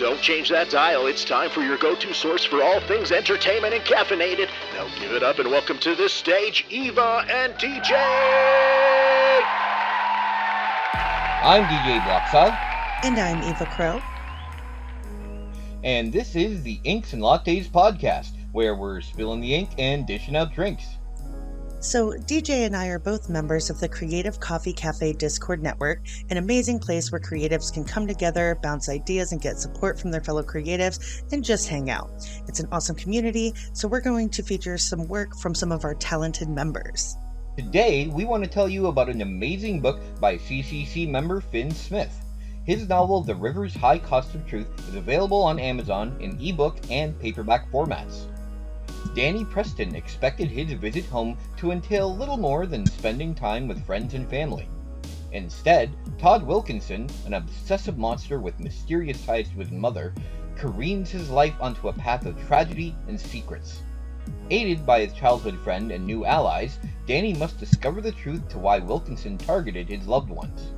Don't change that dial. It's time for your go-to source for all things entertainment and caffeinated. Now give it up and welcome to the stage, Eva and DJ! I'm DJ Blockside. And I'm Eva Crow. And this is the Inks and Lattes podcast, where we're spilling the ink and dishing out drinks. So, DJ and I are both members of the Creative Coffee Cafe Discord network, an amazing place where creatives can come together, bounce ideas, and get support from their fellow creatives, and just hang out. It's an awesome community, so we're going to feature some work from some of our talented members. Today, we want to tell you about an amazing book by CCC member Finn Smith. His novel, The River's High Cost of Truth, is available on Amazon in ebook and paperback formats. Danny Preston expected his visit home to entail little more than spending time with friends and family. Instead, Todd Wilkinson, an obsessive monster with mysterious ties to his mother, careens his life onto a path of tragedy and secrets. Aided by his childhood friend and new allies, Danny must discover the truth to why Wilkinson targeted his loved ones.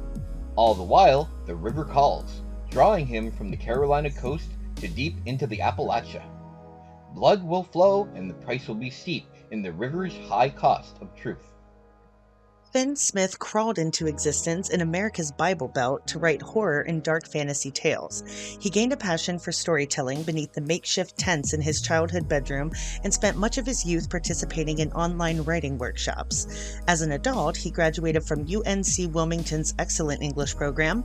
All the while, the river calls, drawing him from the Carolina coast to deep into the Appalachia. Blood will flow and the price will be steep in the river's high cost of truth. Finn Smith crawled into existence in America's Bible Belt to write horror and dark fantasy tales. He gained a passion for storytelling beneath the makeshift tents in his childhood bedroom and spent much of his youth participating in online writing workshops. As an adult, he graduated from UNC Wilmington's excellent English program.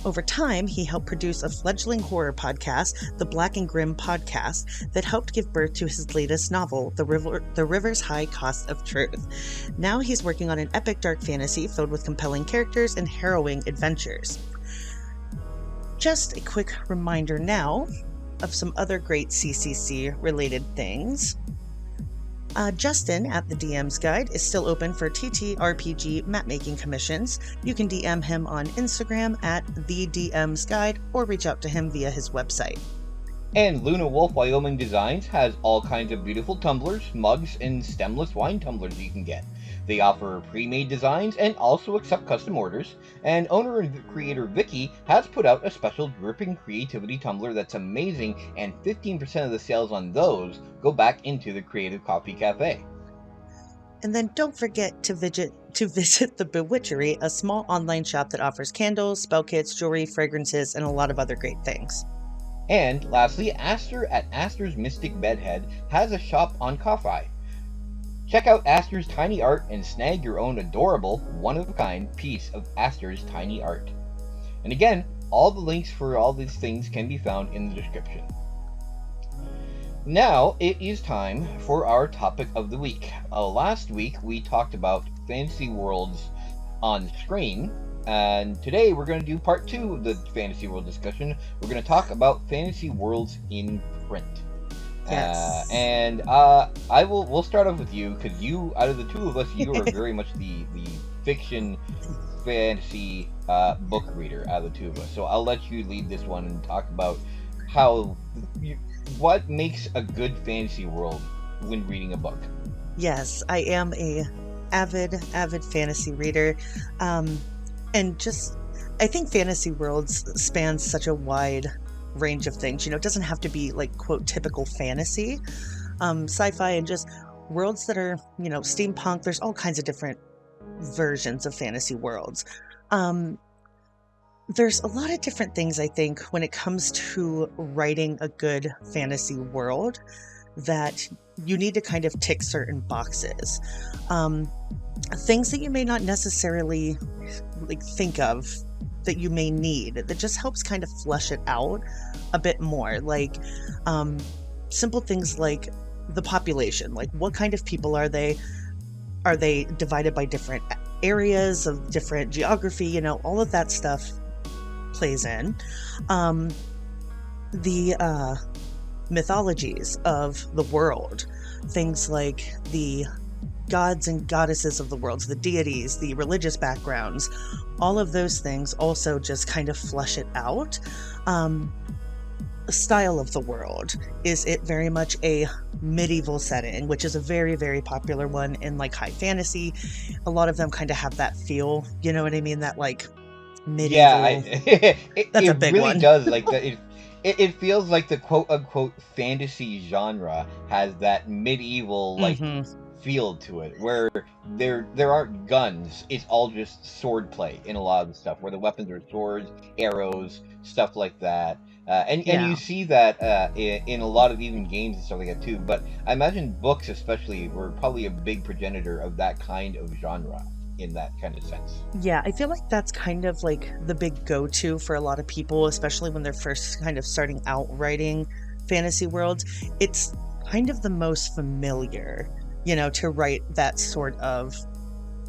Over time, he helped produce a fledgling horror podcast, the Black and Grim Podcast, that helped give birth to his latest novel, The River's High Cost of Truth. Now he's working on an epic dark fantasy filled with compelling characters and harrowing adventures. Just a quick reminder now of some other great CCC related things. Justin at the DM's Guide is still open for TTRPG mapmaking commissions. You can DM him on Instagram at the DM's Guide or reach out to him via his website. And Luna Wolf Wyoming Designs has all kinds of beautiful tumblers, mugs, and stemless wine tumblers you can get. They offer pre-made designs and also accept custom orders, and owner and creator Vicky has put out a special dripping creativity tumbler that's amazing, and 15% of the sales on those go back into the Creative Coffee Cafe. And then don't forget to visit The Bewitchery, a small online shop that offers candles, spell kits, jewelry, fragrances, and a lot of other great things. And lastly, Aster at Aster's Mystic Bedhead has a shop on Ko-Fi. Check out Aster's tiny art and snag your own adorable, one-of-a-kind piece of Aster's tiny art. And again, all the links for all these things can be found in the description. Now, it is time for our topic of the week. Last week, we talked about fantasy worlds on screen, and today we're going to do part 2 of the fantasy world discussion. We're going to talk about fantasy worlds in print. Yes. We'll start off with you, because you, out of the two of us, you are very much the fiction fantasy book reader out of the two of us. So I'll let you lead this one and talk about what makes a good fantasy world when reading a book. Yes, I am a avid fantasy reader. And just, I think fantasy worlds span such a wide range of things. It doesn't have to be like, quote, typical fantasy, sci-fi, and just worlds that are, steampunk. There's all kinds of different versions of fantasy worlds. There's a lot of different things, I think, when it comes to writing a good fantasy world, that you need to kind of tick certain boxes. Things that you may not necessarily think of that you may need, that just helps kind of flesh it out a bit more. Like simple things like the population, like what kind of people are they? Are they divided by different areas of different geography? All of that stuff plays in. The mythologies of the world, things like the gods and goddesses of the world, the deities, the religious backgrounds, all of those things also just kind of flesh it out. Style of the world, is it very much a medieval setting, which is a very, very popular one in high fantasy. A lot of them kind of have that feel, you know what I mean, that medieval. Yeah, that's a big really one. does. it feels like the quote unquote fantasy genre has that medieval like Hmm. feel to it, where there aren't guns. It's all just swordplay in a lot of the stuff, where the weapons are swords, arrows, stuff like that. And you Yeah. see that in a lot of even games and stuff like that too. But I imagine books, especially, were probably a big progenitor of that kind of genre in that kind of sense. Yeah, I feel like that's kind of like the big go-to for a lot of people, especially when they're first kind of starting out writing fantasy worlds. It's kind of the most familiar, to write that sort of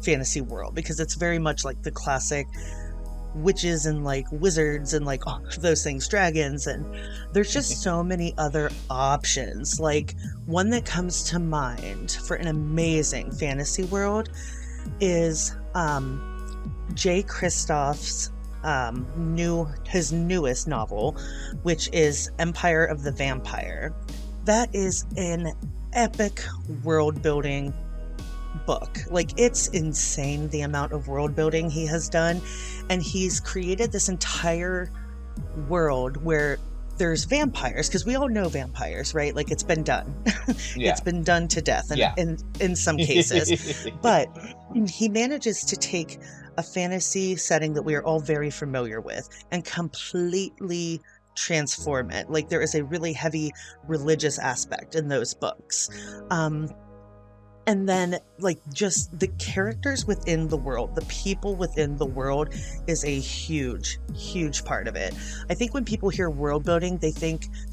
fantasy world because it's very much like the classic witches and like wizards and like all of those things, dragons, and there's just so many other options. Like one that comes to mind for an amazing fantasy world is Jay Kristoff's his newest novel, which is Empire of the Vampire. That is an epic world building book. Like, it's insane the amount of world building he has done, and he's created this entire world where there's vampires, because we all know vampires, right? Like, it's been done. Yeah. It's been done to death in some cases. But he manages to take a fantasy setting that we are all very familiar with and completely transform it. Like, there is a really heavy religious aspect in those books. And then, like, just the characters within the world, the people within the world is a huge, huge part of it. I think when people hear world building, they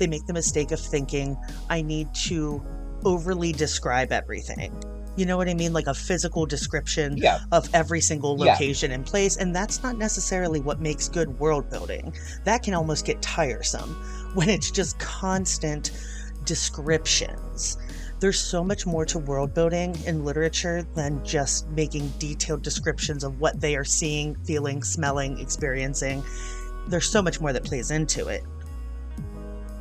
make the mistake of thinking, I need to overly describe everything. You know what I mean? Like a physical description of every single location and place. And that's not necessarily what makes good world building. That can almost get tiresome when it's just constant descriptions. There's so much more to world building in literature than just making detailed descriptions of what they are seeing, feeling, smelling, experiencing. There's so much more that plays into it.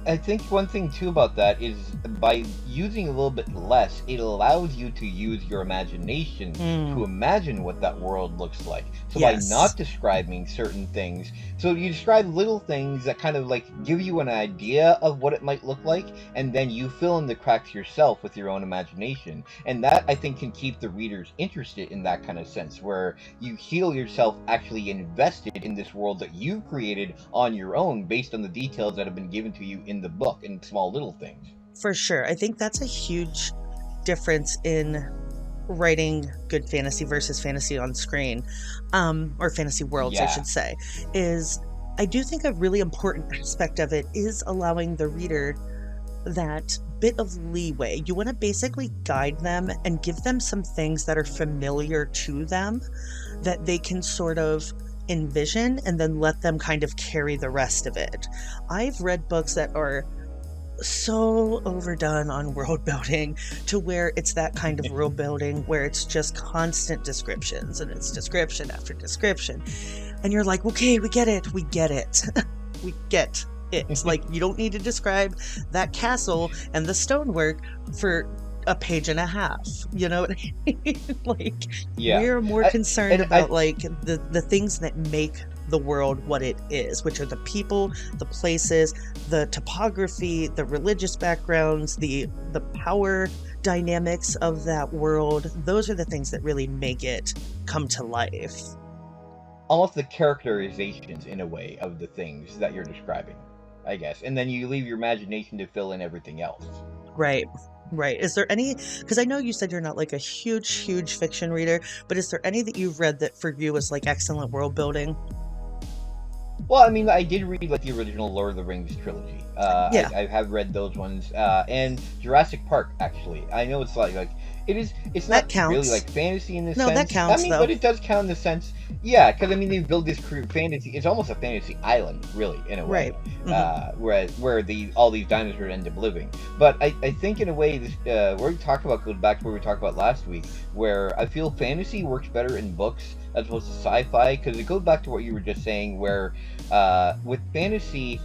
I think one thing too about that is by using a little bit less, it allows you to use your imagination to imagine what that world looks like. So by not describing certain things, so you describe little things that kind of like give you an idea of what it might look like, and then you fill in the cracks yourself with your own imagination. And that, I think, can keep the readers interested in that kind of sense, where you feel yourself actually invested in this world that you've created on your own based on the details that have been given to you in the book and small little things. For sure. I think that's a huge difference in writing good fantasy versus fantasy on screen, or fantasy worlds, I should say, is I do think a really important aspect of it is allowing the reader that bit of leeway. You want to basically guide them and give them some things that are familiar to them that they can sort of envision, and then let them kind of carry the rest of it. I've read books that are so overdone on world building to where it's that kind of world building where it's just constant descriptions, and it's description after description, and you're like, okay, we get it we get it. Like, you don't need to describe that castle and the stonework for a page and a half, you know what I mean? Like, we're more concerned about like the things that make the world what it is, which are the people, the places, the topography, the religious backgrounds, the power dynamics of that world. Those are the things that really make it come to life. Almost the characterizations, in a way, of the things that you're describing, I guess. And then you leave your imagination to fill in everything else. Right. Is there any, because I know you said you're not like a huge fiction reader, but is there any that you've read that for you was like excellent world building? Well, I mean, I did read like the original Lord of the Rings trilogy. I have read those ones, and Jurassic Park. Actually, I know it's like it's not really like fantasy in this sense. No, that counts. I mean, though. But it does count in the sense, because I mean, they build this fantasy. It's almost a fantasy island, really, in a way, right? Where all these dinosaurs end up living. But I think in a way, this where we talk about goes back to where we talked about last week, where I feel fantasy works better in books as opposed to sci-fi, because it goes back to what you were just saying, where with fantasy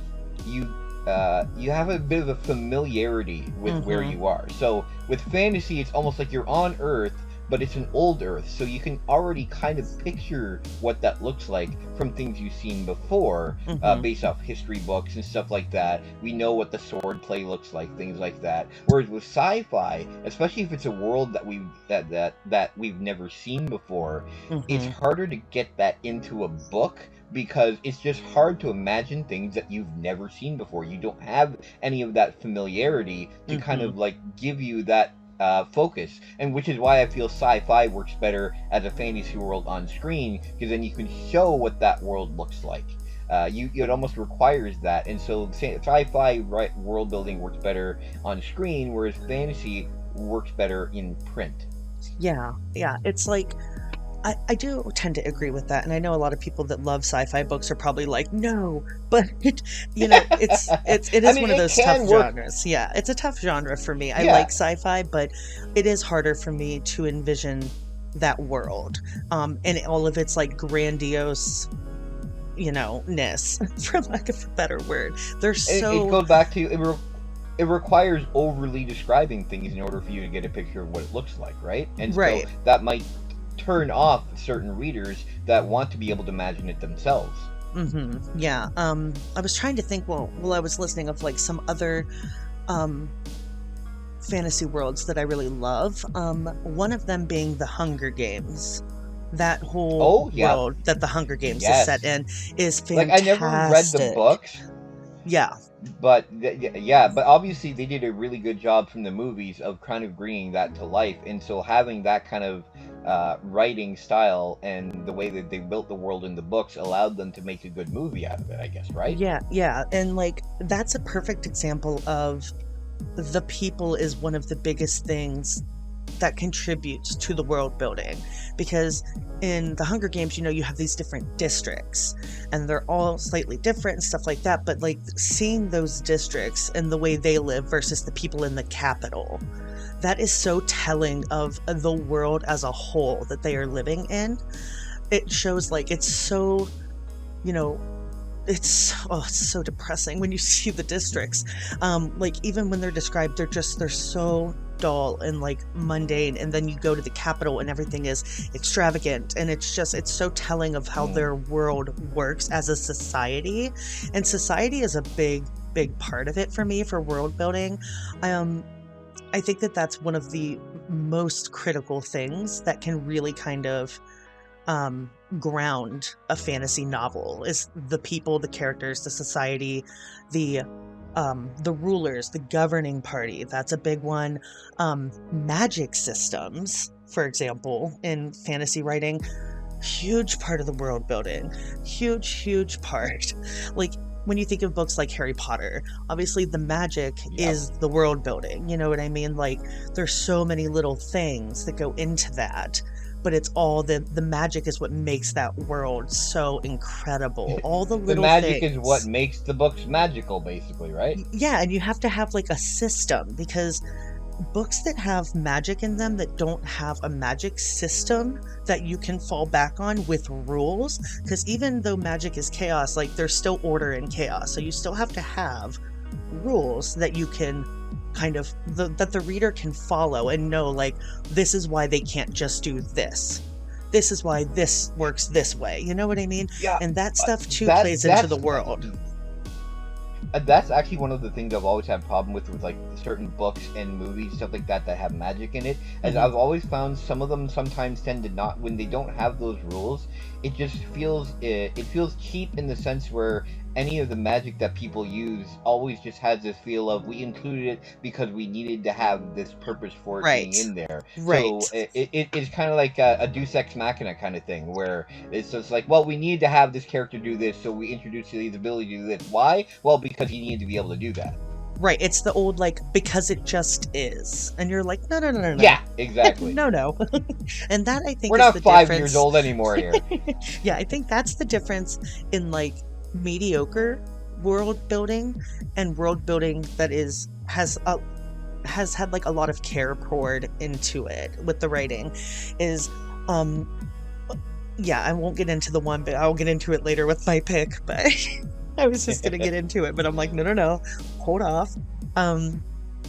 you have a bit of a familiarity with where you are. So with fantasy, it's almost like you're on Earth, but it's an old Earth, so you can already kind of picture what that looks like from things you've seen before, based off history books and stuff like that. We know what the sword play looks like, things like that. Whereas with sci-fi, especially if it's a world that we've never seen before, it's harder to get that into a book, because it's just hard to imagine things that you've never seen before. You don't have any of that familiarity to kind of like give you that focus, and which is why I feel sci-fi works better as a fantasy world on screen, because then you can show what that world looks like. It almost requires that, and so sci-fi world building works better on screen, whereas fantasy works better in print. Yeah, it's like I do tend to agree with that, and I know a lot of people that love sci-fi books are probably like, no, but it is one of those tough genres. Yeah, it's a tough genre for me. I like sci-fi, but it is harder for me to envision that world, and all of its like grandiose, ness, for lack of a better word. It goes back to it requires overly describing things in order for you to get a picture of what it looks like, right? And so that might turn off certain readers that want to be able to imagine it themselves. Yeah. I was trying to think while I was listening of like some other fantasy worlds that I really love. One of them being the Hunger Games. That whole world that the Hunger Games is set in is fantastic. Like, I never read the books. Yeah. But obviously they did a really good job from the movies of kind of bringing that to life, and so having that kind of writing style and the way that they built the world in the books allowed them to make a good movie out of it, I guess, right? Yeah, and like that's a perfect example of the people is one of the biggest things that contributes to the world building, because in the Hunger Games, you have these different districts and they're all slightly different and stuff like that, but like seeing those districts and the way they live versus the people in the capital, that is so telling of the world as a whole that they are living in. It shows like it's so, it's so depressing when you see the districts. Like even when they're described, they're so dull and like mundane, and then you go to the capital and everything is extravagant, and it's so telling of how their world works as a society, and society is a big part of it for me for world building. I think that that's one of the most critical things that can really kind of ground a fantasy novel, is the people, the characters, the society, the rulers, the governing party. That's a big one. Magic systems, for example, in fantasy writing, huge part of the world building. Huge part. Like when you think of books like Harry Potter, obviously the magic is the world building. You know what I mean? Like there's so many little things that go into that, but it's all the magic is what makes that world so incredible. All the little magic things is what makes the books magical, basically, right? Yeah, and you have to have like a system, because books that have magic in them that don't have a magic system that you can fall back on with rules, because even though magic is chaos, like there's still order in chaos, so you still have to have rules that you can kind of that the reader can follow and know, like, this is why they can't just do this is why this works this way, you know what I mean? Yeah, and that stuff too plays into the world. That's actually one of the things I've always had a problem with like certain books and movies, stuff like that have magic in it. As I've always found, some of them sometimes tend to not, when they don't have those rules, it just feels cheap, in the sense where any of the magic that people use always just has this feel of, we included it because we needed to have this purpose for it being in there. So it's kind of like a Deus Ex Machina kind of thing, where it's just like, well, we need to have this character do this, so we introduced his ability to do this. Why? Well, because he needed to be able to do that. Right, it's the old, like, because it just is. And you're like, no. Yeah, exactly. No. And that, I think, we're is not the 5 difference. years old anymore here. Yeah, I think that's the difference in, like, mediocre world building and world building that has had, like, a lot of care poured into it with the writing. Is, yeah, I won't get into the one, but I'll get into it later with my pick, but... I was just gonna get into it, but I'm like, no, hold off.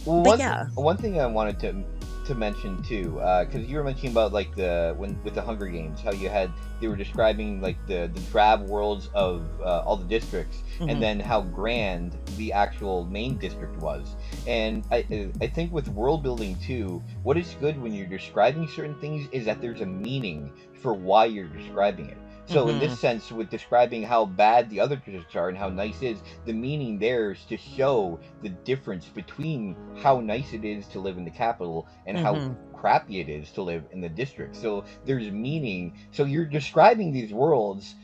One thing I wanted to mention too, because you were mentioning about like with the Hunger Games, how they were describing like the drab worlds of all the districts, and then how grand the actual main district was. And I think with world building too, what is good when you're describing certain things is that there's a meaning for why you're describing it. So in this sense, with describing how bad the other districts are and how nice it is, the meaning there is to show the difference between how nice it is to live in the capital and how crappy it is to live in the district. So there's meaning. So you're describing these worlds,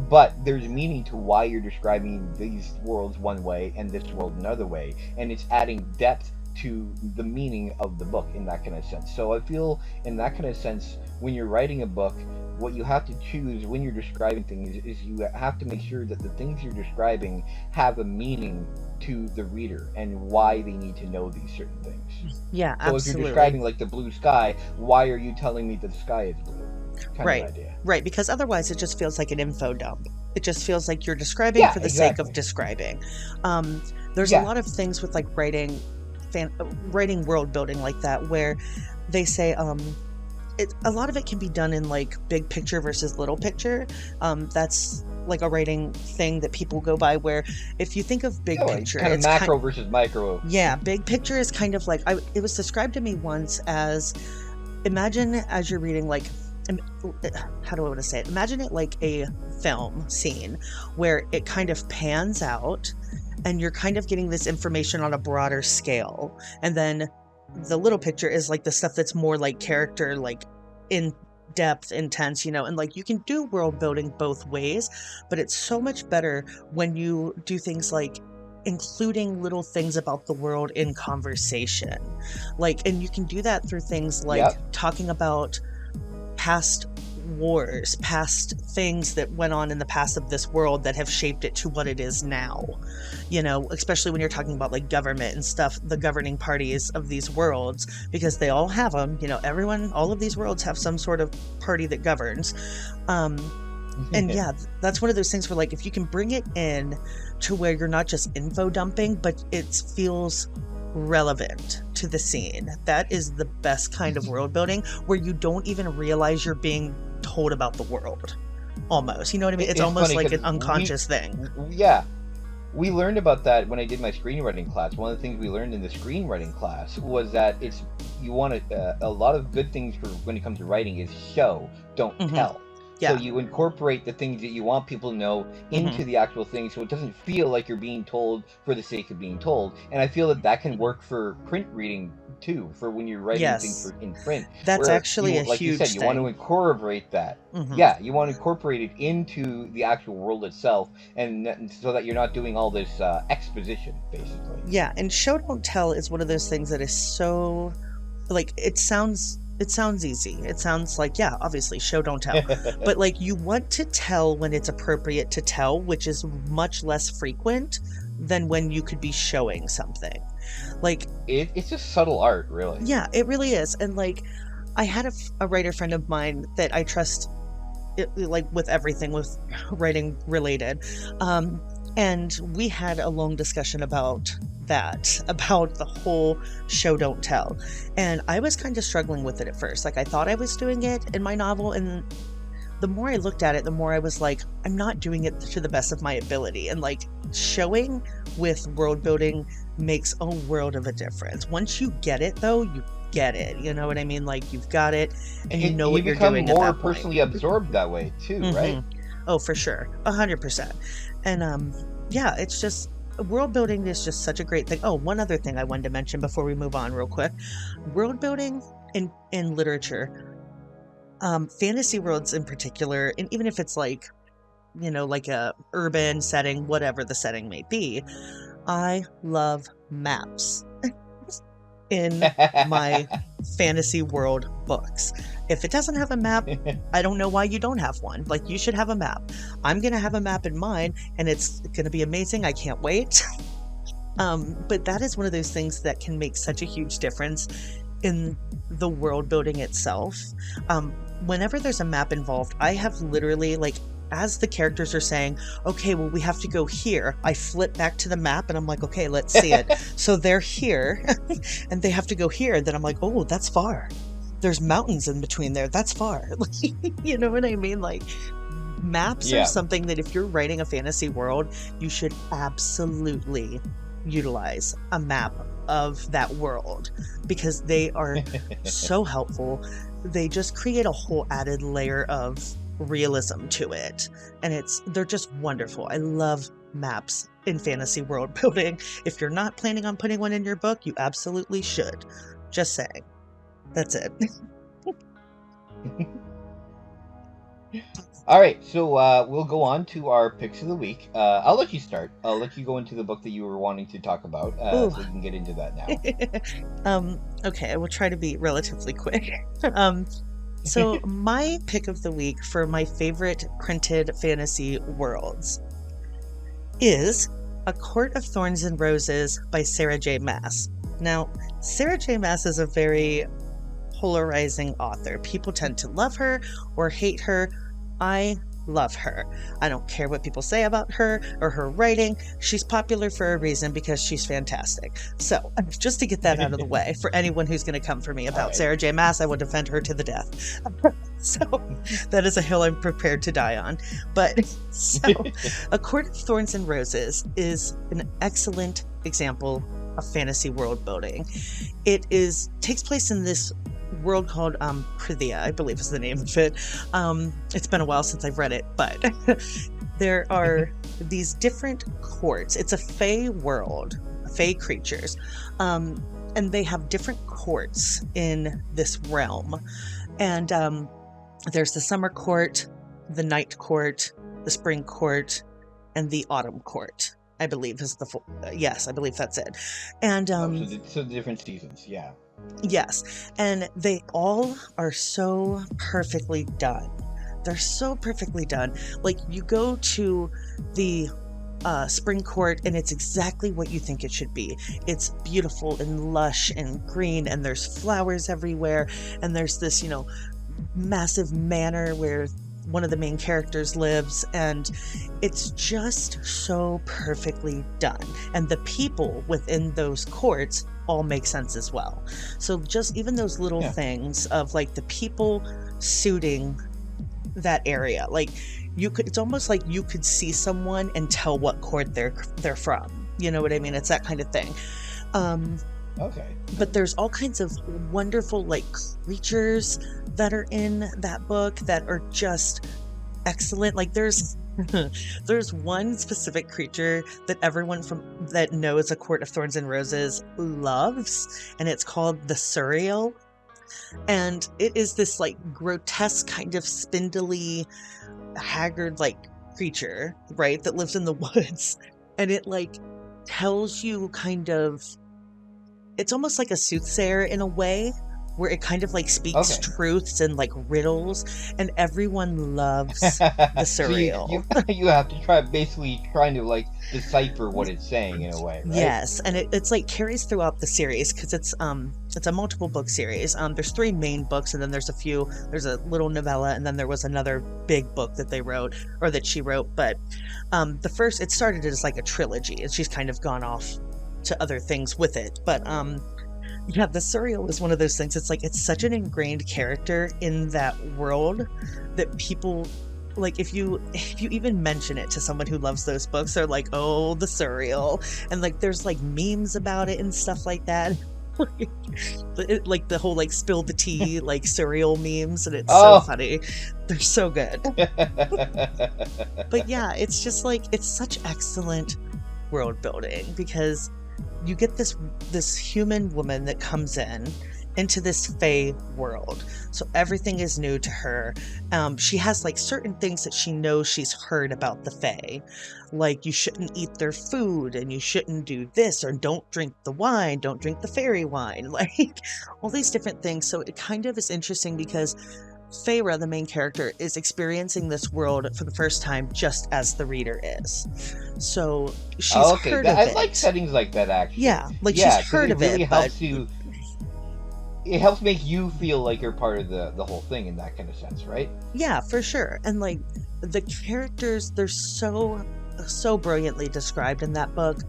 but there's meaning to why you're describing these worlds one way and this world another way. And it's adding depth to the meaning of the book in that kind of sense. So I feel in that kind of sense, when you're writing a book, what you have to choose when you're describing things is you have to make sure that the things you're describing have a meaning to the reader and why they need to know these certain things. Yeah, so absolutely. if you're describing like the blue sky, why are you telling me that the sky is blue? Kind of idea. Right, because otherwise it just feels like an info dump. It just feels like you're describing for the sake of describing. There's a lot of things with like writing world building like that where they say a lot of it can be done in like big picture versus little picture. That's like a writing thing that people go by, where if you think of big picture, kind of macro versus micro. Yeah, big picture is kind of like, it was described to me once as, imagine as you're reading like, how do I want to say it? Imagine it like a film scene where it kind of pans out and you're kind of getting this information on a broader scale. And then the little picture is like the stuff that's more like character, like in depth, intense, and like you can do world building both ways, but it's so much better when you do things like including little things about the world in conversation. Like, and you can do that through things like talking about past wars, past things that went on in the past of this world that have shaped it to what it is now. Especially when you're talking about like government and stuff, the governing parties of these worlds, because they all have them. All of these worlds have some sort of party that governs. And yeah, that's one of those things where like if you can bring it in to where you're not just info dumping, but it feels relevant to the scene, that is the best kind of world building, where you don't even realize you're being told about the world, almost. You know what I mean? It's almost like an unconscious thing. Yeah. We learned about that when I did my screenwriting class. One of the things we learned in the screenwriting class was that you want a lot of good things for when it comes to writing is show, don't tell. Yeah. So you incorporate the things that you want people to know into the actual thing, so it doesn't feel like you're being told for the sake of being told. And I feel that can work for print reading too, for when you're writing things in print. That's actually a huge thing. You want to incorporate that. Yeah, you want to incorporate it into the actual world itself, and so that you're not doing all this exposition, basically. Yeah, and show don't tell is one of those things that is so, like, it sounds easy. It sounds like, yeah, obviously, show don't tell. But like, you want to tell when it's appropriate to tell, which is much less frequent than when you could be showing something. Like, it's just subtle art, really. Yeah, it really is. And like, I had a writer friend of mine that I trust, like with everything with writing related. And we had a long discussion about the whole show don't tell. And I was kind of struggling with it at first. Like, I thought I was doing it in my novel, and the more I looked at it, the more I was like, I'm not doing it to the best of my ability. And like, showing with world building makes a world of a difference. Once you get it though, you get it. You know what I mean? Like, you've got it, and you know what you're doing. You become more personally absorbed that way too, right? Oh, for sure. 100%. And yeah, it's just, world building is just such a great thing. Oh, one other thing I wanted to mention before we move on real quick. World building in literature, fantasy worlds in particular, and even if it's like, like a urban setting, whatever the setting may be, I love maps in my fantasy world books. If it doesn't have a map, I don't know why you don't have one. Like, you should have a map. I'm going to have a map in mine, and it's going to be amazing. I can't wait. But that is one of those things that can make such a huge difference in the world building itself. Whenever there's a map involved, I have literally, like, as the characters are saying, okay, well, we have to go here, I flip back to the map and I'm like, okay, let's see it. So they're here and they have to go here. And then I'm like, oh, that's far. There's mountains in between there. That's far. You know what I mean? Like, maps are something that if you're writing a fantasy world, you should absolutely utilize a map of that world, because they are so helpful. They just create a whole added layer of realism to it, and they're just wonderful. I love maps in fantasy world building. If you're not planning on putting one in your book, you absolutely should. Just saying. That's it. All right, so we'll go on to our picks of the week. I'll let you start. I'll let you go into the book that you were wanting to talk about, so we can get into that now. Okay, I will try to be relatively quick. So my pick of the week for my favorite printed fantasy worlds is A Court of Thorns and Roses by Sarah J. Maas. Now, Sarah J. Maas is a very polarizing author. People tend to love her or hate her. I love her. I don't care what people say about her or her writing. She's popular for a reason, because she's fantastic. So, just to get that out of the way, for anyone who's going to come for me about Sarah J. Maas, I will defend her to the death. So, that is a hill I'm prepared to die on. But, so, A Court of Thorns and Roses is an excellent example of fantasy world building. It takes place in this world called Prithia, I believe is the name of it. It's been a while since I've read it, but there are these different courts. It's a fae world, fae creatures, and they have different courts in this realm. And there's the summer court, the night court, the spring court, and the autumn court, I believe is yes, I believe that's it. And so the different seasons, yeah. Yes, and they all are so perfectly done. They're so perfectly done. Like, you go to the spring court and it's exactly what you think it should be. It's beautiful and lush and green, and there's flowers everywhere, and there's this, massive manor where one of the main characters lives, and it's just so perfectly done. And the people within those courts all make sense as well. So just even those little things of like the people suiting that area, like it's almost like you could see someone and tell what court they're from. You know what I mean? It's that kind of thing. Okay. But there's all kinds of wonderful like creatures that are in that book that are just excellent. Like there's one specific creature that everyone that knows A Court of Thorns and Roses loves, and it's called the Suriel. And it is this like grotesque kind of spindly, haggard like creature, right, that lives in the woods. And it like tells you kind of, it's almost like a soothsayer in a way, where it kind of like speaks truths and like riddles, and everyone loves the Suriel. So you have to trying to like decipher what it's saying in a way, right? Yes, and it's like carries throughout the series, because it's a multiple book series. There's 3 main books, and then there's a little novella, and then there was another big book that she wrote. But it started as like a trilogy, and she's kind of gone off to other things with it. But the Suriel is one of those things. It's like, it's such an ingrained character in that world that people, like, if you even mention it to someone who loves those books, they're like, oh, the Suriel. And like there's like memes about it and stuff like that. Like the whole like spill the tea like Suriel memes, and it's so funny. They're so good. But yeah, it's just like, it's such excellent world building, because you get this human woman that comes into this fae world. So everything is new to her. She has like certain things that she knows she's heard about the fae. Like, you shouldn't eat their food, and you shouldn't do this, or don't drink the wine, don't drink the fairy wine. Like, all these different things. So it kind of is interesting, because Feyre, the main character, is experiencing this world for the first time just as the reader is. So she's heard of it. I like settings like that, actually. Yeah, like she's heard of it. Really helps you. it helps make you feel like you're part of the whole thing in that kind of sense, right? Yeah, for sure. And like the characters, they're so brilliantly described in that book.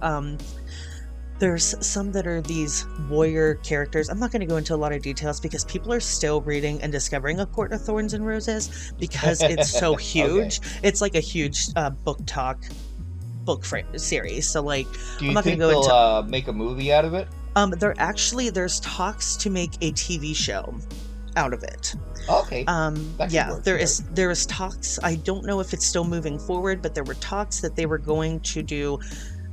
There's some that are these warrior characters. I'm not going to go into a lot of details because people are still reading and discovering A Court of Thorns and Roses because it's so huge. Okay. It's like a huge book series. So like, do you think they'll make a movie out of it? There's talks to make a TV show out of it. Okay. There is talks. I don't know if it's still moving forward, but there were talks that they were going to do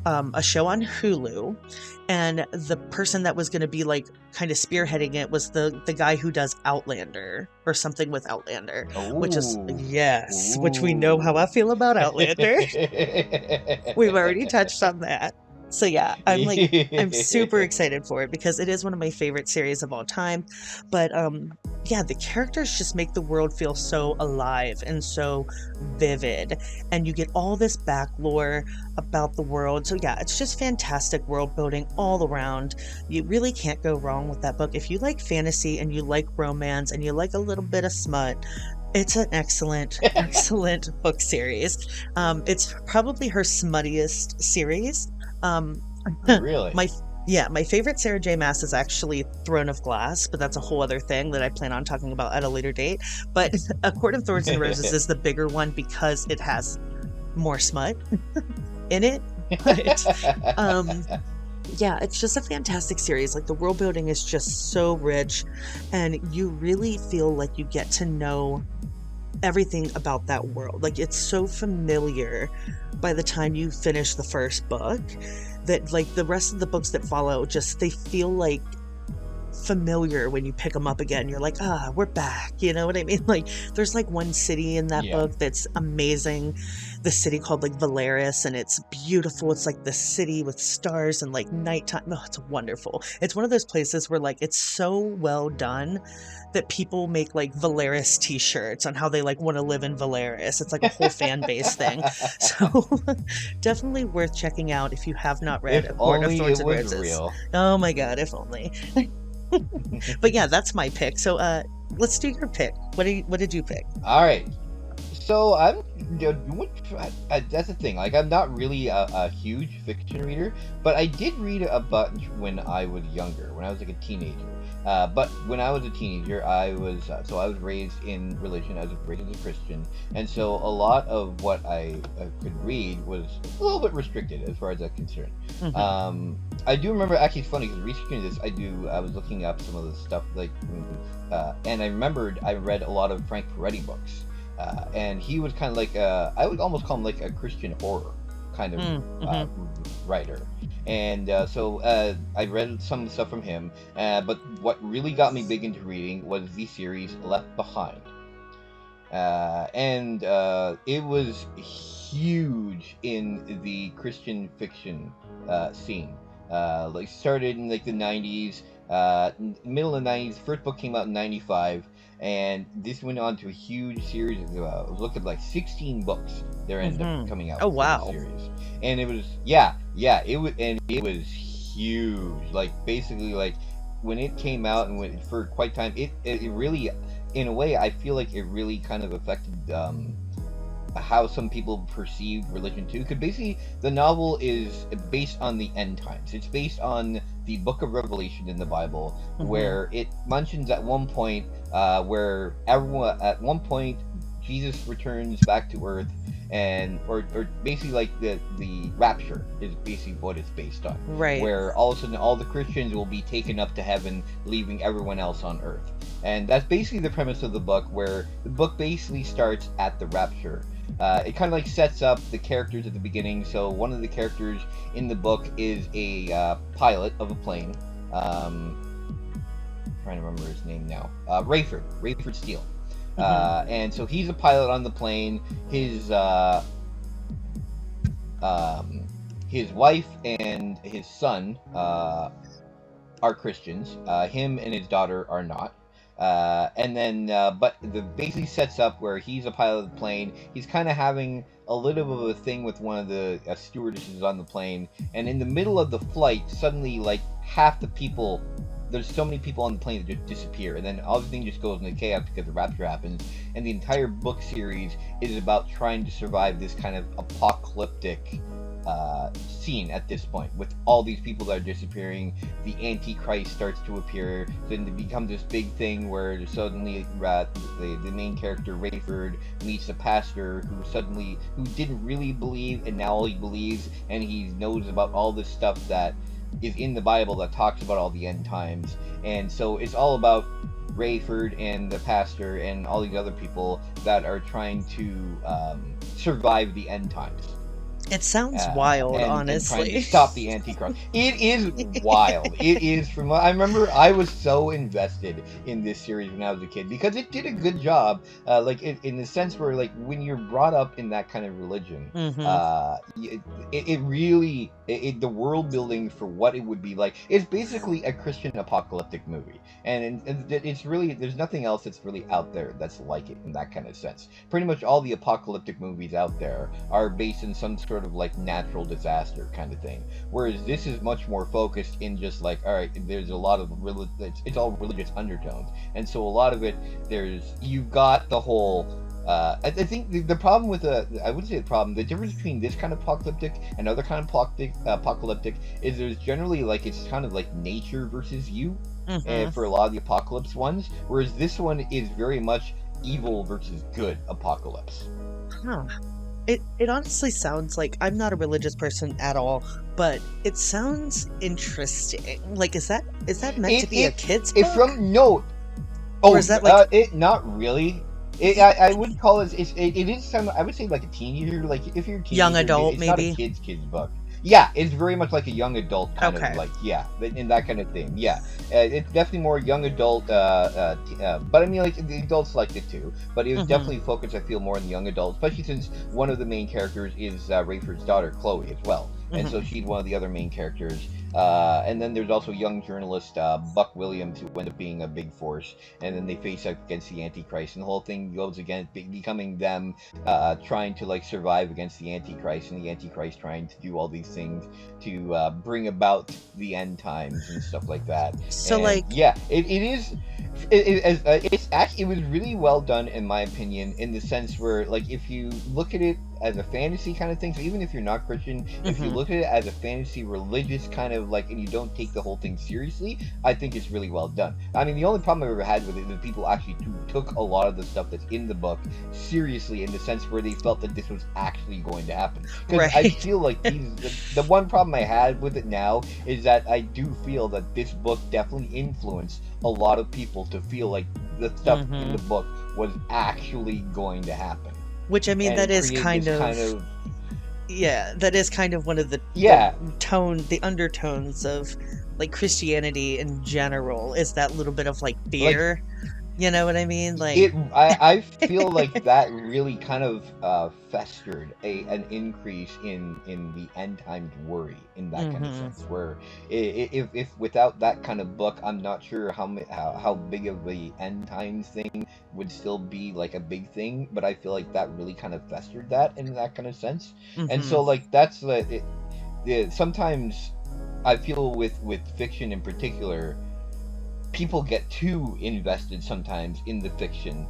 a show on Hulu, and the person that was going to be like kind of spearheading it was the guy who does Outlander or something with Outlander. Ooh. Which we know how I feel about Outlander. We've already touched on that. So yeah, I'm super excited for it because it is one of my favorite series of all time. But the characters just make the world feel so alive and so vivid, and you get all this back lore about the world. So yeah, it's just fantastic world building all around. You really can't go wrong with that book. If you like fantasy and you like romance and you like a little bit of smut, it's an excellent book series. It's probably her smuttiest series. Really? My favorite Sarah J. Maas is actually Throne of Glass, but that's a whole other thing that I plan on talking about at a later date. But A Court of Thorns and Roses is the bigger one because it has more smut in it. But it's just a fantastic series. Like, the world building is just so rich, and you really feel like you get to know everything about that world. Like, it's so familiar by the time you finish the first book that like the rest of the books that follow, just they feel like familiar when you pick them up again. You're like, we're back, you know what I mean? Like, there's like one city in that book that's amazing, the city called like Valeris, and it's beautiful. It's like the city with stars and like nighttime. It's wonderful. It's one of those places where like it's so well done that people make like Valeris t-shirts on how they like want to live in Valeris. It's like a whole fan base thing. So definitely worth checking out if you have not read A Court of Thorns and Roses. Real. Oh my god, if only. But yeah, that's my pick. So let's do your pick. What did you pick? All right. So that's the thing. Like, I'm not really a huge fiction reader, but I did read a bunch when I was younger, when I was like a teenager. But when I was a teenager, I was raised in religion. I was raised as a Christian, and so a lot of what I could read was a little bit restricted as far as that's concerned. Mm-hmm. I do remember, actually, it's funny because researching this, I was looking up some of the stuff and I remembered I read a lot of Frank Peretti books, and he was kind of like I would almost call him like a Christian horror kind of writer. And so I read some stuff from him, but what really got me big into reading was the series Left Behind. And it was huge in the Christian fiction scene. Like, started in like the 90s, middle of the 90s. First book came out in 95, and this went on to a huge series of look at like 16 books there ended up coming out. Oh wow. Series. And it was it was huge. Like, basically, like, when it came out and went for quite time, it really, in a way, I feel like it really kind of affected how some people perceive religion too. Because basically, the novel is based on the end times. It's based on the Book of Revelation in the Bible, where it mentions at one point where at one point Jesus returns back to Earth, and or basically like the rapture is basically what it's based on. Right. Where all of a sudden all the Christians will be taken up to heaven, leaving everyone else on Earth. And that's basically the premise of the book, where the book basically starts at the rapture. It kind of like sets up the characters at the beginning. So one of the characters in the book is a pilot of a plane. I'm trying to remember his name now. Rayford Steele. And so he's a pilot on the plane. His wife and his son are Christians. Him and his daughter are not. And then, but the basically sets up where he's a pilot of the plane. He's kind of having a little bit of a thing with one of the stewardesses on the plane. And in the middle of the flight, suddenly, like, half the people there's so many people on the plane that just disappear, and then everything just goes into chaos because the rapture happens, and the entire book series is about trying to survive this kind of apocalyptic scene at this point, with all these people that are disappearing. The Antichrist starts to appear, then it becomes this big thing where suddenly the main character Rayford meets a pastor who didn't really believe, and now all he believes, and he knows about all this stuff that is in the Bible that talks about all the end times. And so it's all about Rayford and the pastor and all these other people that are trying to survive the end times. It sounds wild, honestly. And trying to stop the Antichrist. It is wild. It is. I remember I was so invested in this series when I was a kid because it did a good job. In the sense where, like, when you're brought up in that kind of religion, it really the world building for what it would be like. It's basically a Christian apocalyptic movie, and it's really, there's nothing else that's really out there that's like it in that kind of sense. Pretty much all the apocalyptic movies out there are based in some sort of like natural disaster kind of thing, whereas this is much more focused in just like, all right, there's a lot of it's all religious undertones, and so a lot of it, you've got the whole I think the problem with I wouldn't say the problem, the difference between this kind of apocalyptic and other kind of apocalyptic is there's generally, like, it's kind of like nature versus you, for a lot of the apocalypse ones, whereas this one is very much evil versus good apocalypse. It honestly sounds like, I'm not a religious person at all, but it sounds interesting. Like, is that meant to be a kid's book? Or is that like not really. I would call it is some, I would say, like a teenager, like if you're a teenager, young adult, it's maybe not a kid's book. Yeah, it's very much like a young adult kind of, like, in that kind of thing. Yeah, it's definitely more young adult, but I mean, like, the adults liked it too. But it was definitely focused, I feel, more on the young adult, especially since one of the main characters is Rayford's daughter, Chloe, as well. And so she's one of the other main characters. And then there's also young journalist Buck Williams, who ends up being a big force, and then they face up against the Antichrist, and the whole thing goes against becoming them trying to, like, survive against the Antichrist, and the Antichrist trying to do all these things to bring about the end times and stuff like that. So, and, like, yeah, it was really well done, in my opinion, in the sense where, like, if you look at it as a fantasy kind of thing, so even if you're not Christian, if you look at it as a fantasy religious kind of, like, and you don't take the whole thing seriously, I think it's really well done. I mean, the only problem I've ever had with it is that people actually took a lot of the stuff that's in the book seriously, in the sense where they felt that this was actually going to happen. Because I feel like the one problem I had with it now is that I do feel that this book definitely influenced a lot of people to feel like the stuff in the book was actually going to happen. Which, I mean, that is kind of yeah, that is kind of one of the the undertones of, like, Christianity in general, is that little bit of, like, fear. Like, you know what I mean? Like, I feel like that really kind of festered an increase in the end times worry, in that kind of sense. Where if without that kind of book, I'm not sure how big of the end times thing would still be, like, a big thing. But I feel like that really kind of festered that in that kind of sense. And so, like, that's sometimes I feel with fiction in particular, people get too invested sometimes in the fiction,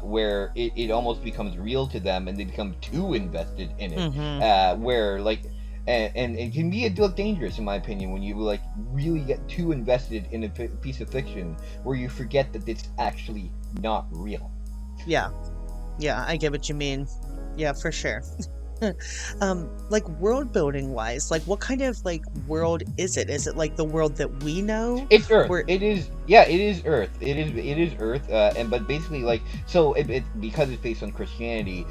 where it almost becomes real to them, and they become too invested in it, where, like, and it can be dangerous, in my opinion, when you, like, really get too invested in a piece of fiction where you forget that it's actually not real. Yeah, I get what you mean. Yeah, for sure. Like, world building wise, like, what kind of, like, world is it? Is it like the world that we know? It's Earth. It is Earth. It is Earth. But basically, like, so it because it's based on Christianity,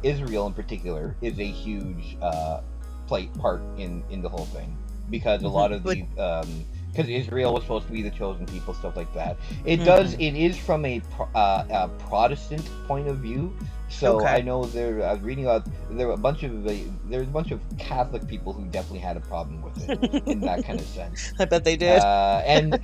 Israel in particular is a huge part in the whole thing, because a lot of the because Israel was supposed to be the chosen people, stuff like that. It is from a Protestant point of view. So I know I was reading about there's a bunch of Catholic people who definitely had a problem with it in that kind of sense. I bet they did. And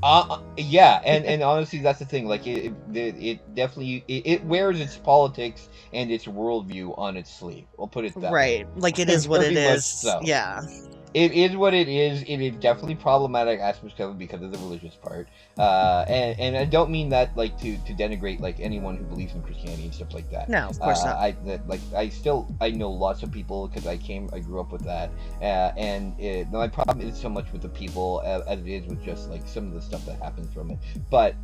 honestly, that's the thing. Like, it definitely it wears its politics and its worldview on its sleeve. We'll put it that way. Right, like, it is what it is. So. Yeah. It is what it is. It is definitely problematic aspects of it because of the religious part. And I don't mean that like to denigrate like anyone who believes in Christianity and stuff like that. No, of course not. I know lots of people because I grew up with that. My problem is so much with the people as it is with just like some of the stuff that happens from it. But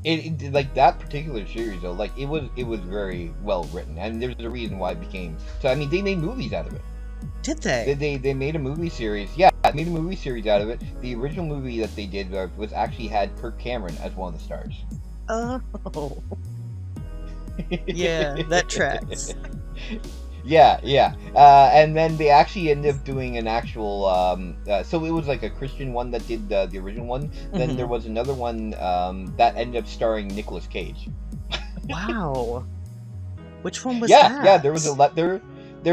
it like that particular series though, like it was very well written, and there's a reason why it became. So I mean, they made movies out of it. Did they? They made a movie series. Yeah, they made a movie series out of it. The original movie that they did was actually had Kirk Cameron as one of the stars. Oh. Yeah, that tracks. Yeah. And then they actually ended up doing an actual. So it was like a Christian one that did the original one. Then there was another one that ended up starring Nicolas Cage. Wow. Which one was that? Yeah. There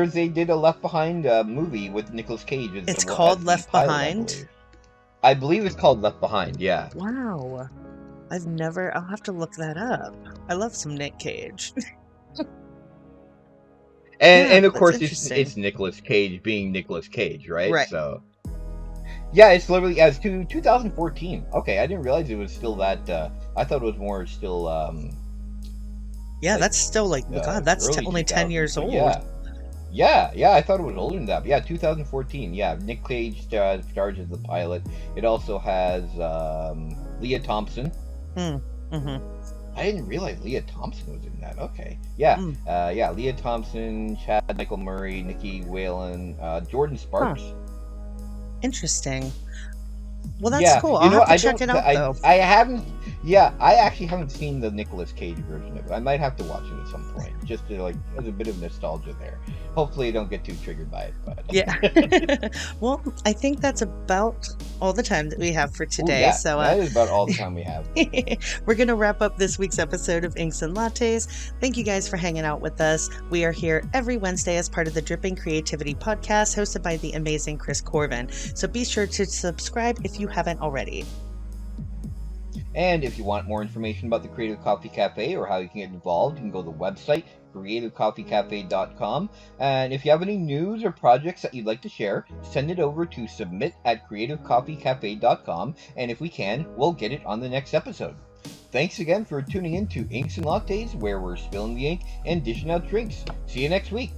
was they did a Left Behind movie with Nicolas Cage. It's called Left Behind? I believe it's called Left Behind, yeah. Wow. I'll have to look that up. I love some Nick Cage. And of course it's Nicolas Cage being Nicolas Cage, right? Right. So yeah, it's literally as to 2014. Okay, I didn't realize it was still that I thought it was more still yeah, like, that's still like God, that's only 10 years old. Yeah, I thought it was older than that. But yeah, 2014. Yeah, Nick Cage stars as the pilot. It also has Leah Thompson. I didn't realize Leah Thompson was in that. Okay. Yeah. Leah Thompson, Chad Michael Murray, Nikki Whalen, Jordan Sparks. Huh. Interesting. Well, that's cool. I'll have to check it out, though. I actually haven't seen the Nicolas Cage version of it. I might have to watch it at some point, just to like, there's a bit of nostalgia there. Hopefully I don't get too triggered by it, but yeah. Well, I think that's about all the time that we have for today. Ooh, yeah, so that is about all the time we have. We're gonna wrap up this week's episode of Inks and Lattes. Thank you guys for hanging out with us. We are here every Wednesday as part of the Dripping Creativity podcast, hosted by the amazing Chris Corvin. So be sure to subscribe if you haven't already. And if you want more information about the Creative Coffee Cafe or how you can get involved, you can go to the website, creativecoffeecafe.com. And if you have any news or projects that you'd like to share, send it over to submit@creativecoffeecafe.com. And if we can, we'll get it on the next episode. Thanks again for tuning in to Inks and Lattes, where we're spilling the ink and dishing out drinks. See you next week.